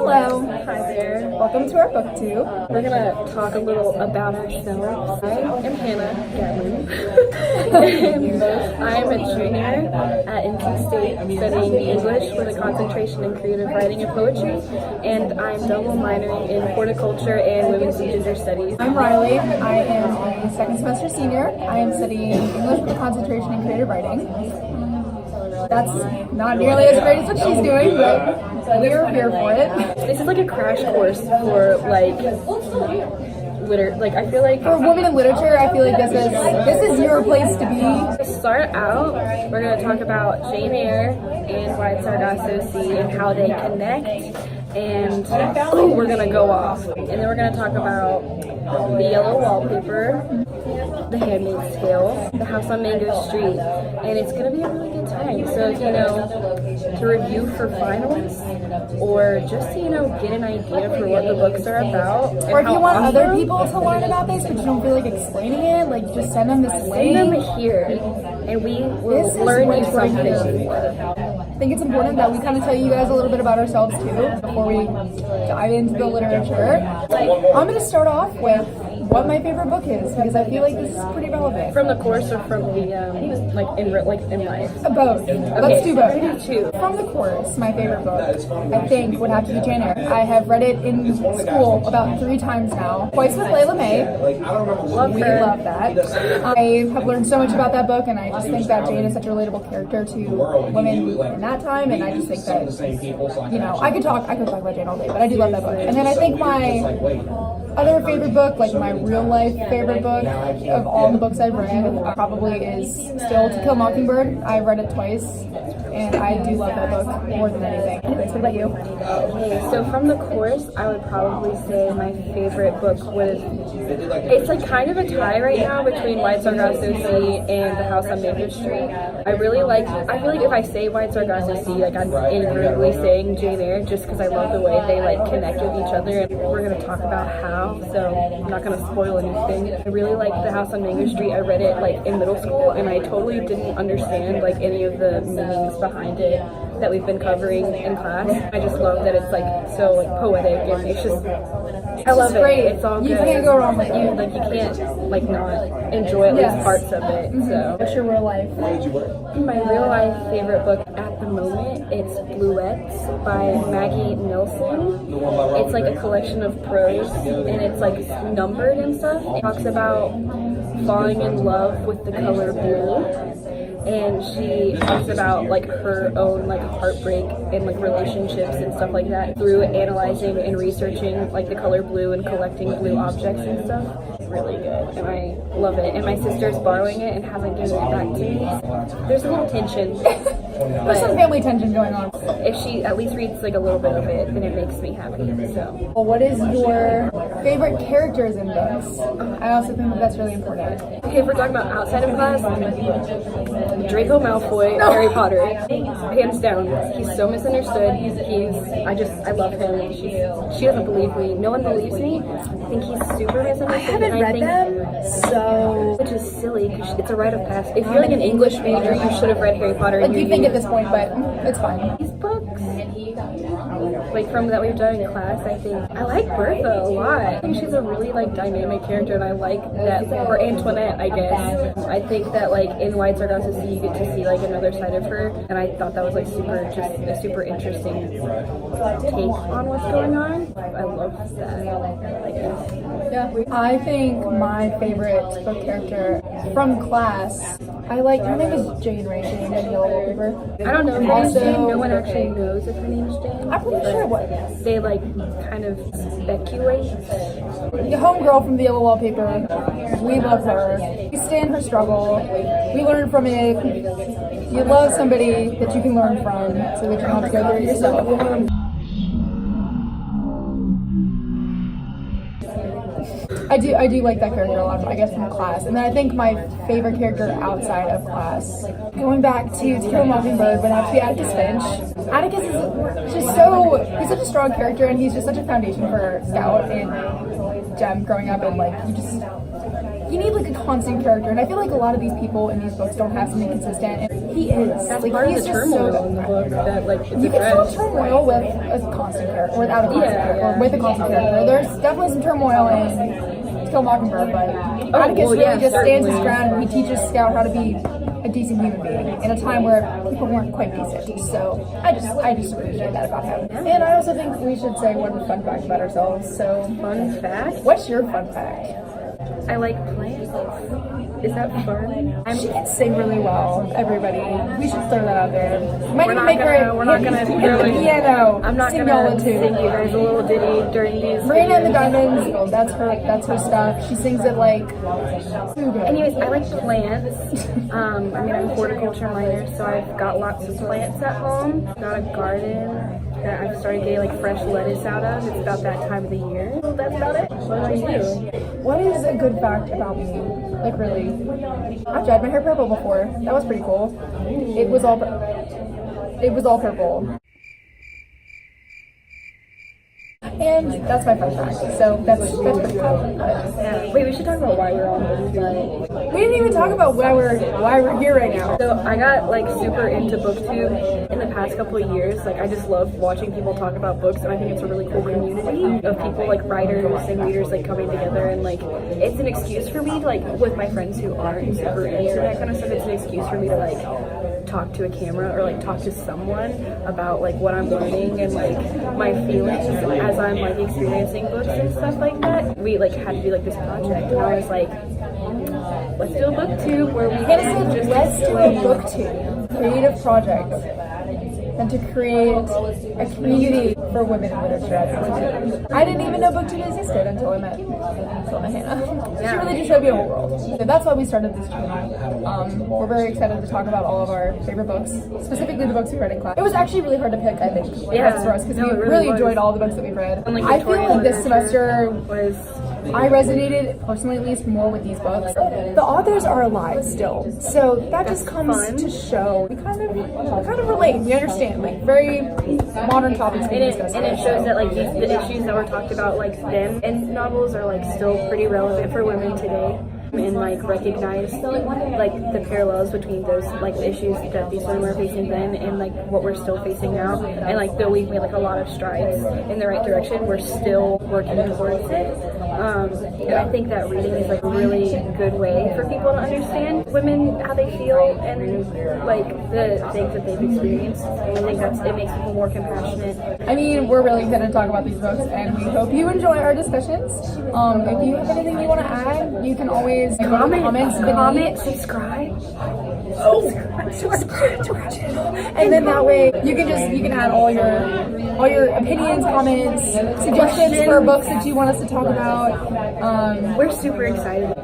Hello. Hi there. Welcome to our book tube. We're gonna talk a little about ourselves. I am Hannah Gatlin. I'm a junior at NC State studying English with a concentration in creative writing and poetry, and I'm double minoring in horticulture and women's and gender studies. I'm Riley. I am a second semester senior. I am studying English with a concentration in creative writing. That's not nearly as great as what she's doing, but we're here for it. This is like a crash course for I feel like For women in literature, I feel like this is your place to be. to start out, we're going to talk about Jane Eyre and White Sargasso Sea and how they connect, and we're going to go off. And then we're going to talk about The Yellow Wallpaper, The Handmaid's Tale, The House on Mango Street, and it's going to be a really good time. So if to review for finals, or just to get an idea for what the books are about, Or if you want other people to learn about this, but you don't feel like explaining it, just send them this link. send them here, and we will learn you something. I think it's important that we kind of tell you guys a little bit about ourselves too before we dive into the literature. I'm going to start off with what my favorite book is because I feel like this is pretty relevant. From the course or from the in life? Both. Let's do both. Two. From the course, my favorite book, I think, would have to be Jane Eyre. I have read it in school about 3 times now. Twice with Layla May. Love We her. love that. I have learned so much about that book, and I just think that Jane is such a relatable character to women in that time, and I just think that, I could talk about Jane all day, but I do love that book. And then I think my other favorite book, my real life favorite book of all the books I've read, probably is still To Kill a Mockingbird. I've read it twice, and I do love that book more than anything. Anyways, what about you? Okay, so from the course, I would probably say my favorite book was, it's kind of a tie right now between White Sargasso Sea and The House on Mango Street. I feel like if I say White Sargasso Sea, I'm inadvertently saying Jane Eyre just because I love the way they connect with each other, and we're going to talk about how, so I'm not going to spoil anything. I really like The House on Mango Street. I read it in middle school, and I totally didn't understand any of the meanings behind it that we've been covering in class. I just love that it's so poetic, and it's just I love it. Great. It's all good. You can't go wrong with it. You can't not enjoy at least parts of it. So What's your real life? my real life favorite book at the moment, it's Bluets by Maggie Nelson. It's a collection of prose, and it's numbered and stuff. It talks about falling in love with the color blue, and she talks about her own heartbreak and relationships and stuff like that through analyzing and researching the color blue and collecting blue objects and stuff. It's really good, and I love it. And my sister's borrowing it and hasn't given it back to me. There's a little tension. There's some family tension going on. If she at least reads a little bit of it, then it makes me happy. So Well, what is your favorite characters in books? I also think that's really important. okay, if we're talking about outside of class, Draco Malfoy, Harry Potter, hands down. He's so misunderstood. I love him. She doesn't believe me. No one believes me. I think he's super misunderstood. I haven't read them, so which is silly because it's a rite of passage. If you're an English major, you should have read Harry Potter. you think at this point, but it's fine. These books, from that we've done in class, I think I like Bertha a lot. I think she's a really dynamic character, and I like that, or Antoinette, I guess. I think that in White Sargasso Sea, you get to see another side of her, and I thought that was a super interesting take on what's going on. I love that. Yeah. I think my favorite book character from class, her name is Jane, right? Jane in Yellow Wallpaper. I don't know if her name's Jane. No one actually knows if her name's Jane. I'm pretty sure it was. They kind of speculate. The homegirl from The Yellow Wallpaper. We love her. We stand her struggle. We learn from it. You love somebody that you can learn from so that you don't have to go through it yourself. I do like that character a lot, I guess, from class. And then I think my favorite character outside of class, going back to Kill a Mockingbird, would have to be Atticus Finch. Atticus is just he's such a strong character, and he's just such a foundation for Scout and Jem growing up, and you need a constant character. And I feel like a lot of these people in these books don't have something consistent. And He is. That's like, part of he's the just turmoil in the book that like it's You can still addressed. turmoil with a constant character, or without a constant Yeah, character, or yeah. with a constant character. There's definitely some turmoil in To Kill a Mockingbird, but Atticus well, really yeah, just stands his certainly. ground and he teaches Scout how to be a decent human being in a time where people weren't quite decent. So I just appreciate that about him. And I also think we should say one fun fact about ourselves. So, Fun fact: what's your fun fact? I like plants. Is that fun? She can sing really well, everybody. We should throw that out there. Might We're even not make gonna- her we're not gonna hit the really- piano. I'm not sing gonna y'all sing into. you guys a little ditty during these. Marina and the videos. Diamonds, that's her stuff. She sings it like too good. Anyways, I like plants. I mean, I'm a horticulture minor, so I've got lots of plants at home. Got a garden that I've started getting like fresh lettuce out of. It's about that time of the year. So that's about it. What about you? What is a good fact about me? Like really, I've dyed my hair purple before. That was pretty cool. It was all purple. And that's my fun fact. So that's pretty cool. But Yeah. Wait, we should talk about why we're on this. we didn't even talk about why we're here right now. So I got like super into BookTube in the past couple of years. Like I just love watching people talk about books, and I think it's a really cool community of people like writers and readers like coming together, and like it's an excuse for me to like with my friends who aren't super into that kind of stuff. It's an excuse for me to like talk to a camera or like talk to someone about like what I'm learning and like my feelings as I'm like experiencing books and stuff like that. We like had to do like this project, and I was like, let's do a BookTube where we Hannah can said, just let's do a explain. BookTube, creative project, and to create a community for women in literature. I didn't even know BookTube existed until I met Hannah. She really just showed me a whole world. So that's why we started this channel. We're very excited to talk about all of our favorite books, specifically the books we read in class. It was actually really hard to pick, I think, Yeah. for us, because No, we it really really was. enjoyed all the books that we've read. And, like, I feel Victorian like this literature semester was I resonated, personally at least, more with these books. The authors are alive still, so that just comes fun. to show we kind of relate. We understand, like, very modern topics being discussed. and it shows that like the issues that were talked about like then in novels are like still pretty relevant for women today, and like recognize like the parallels between those like issues that these women were facing then and like what we're still facing now. And like though we've made like a lot of strides in the right direction, we're still working towards it. And I think that reading is like a really good way for people to understand women, how they feel, and like the things that they've experienced. I think it makes people more compassionate. I mean, we're really excited to talk about these books, and we hope you enjoy our discussions. If you have anything you want to add, you can always comment, subscribe. Subscribe to our channel, and then that way you can add all your opinions, comments, suggestions for books that you want us to talk about. We're super excited.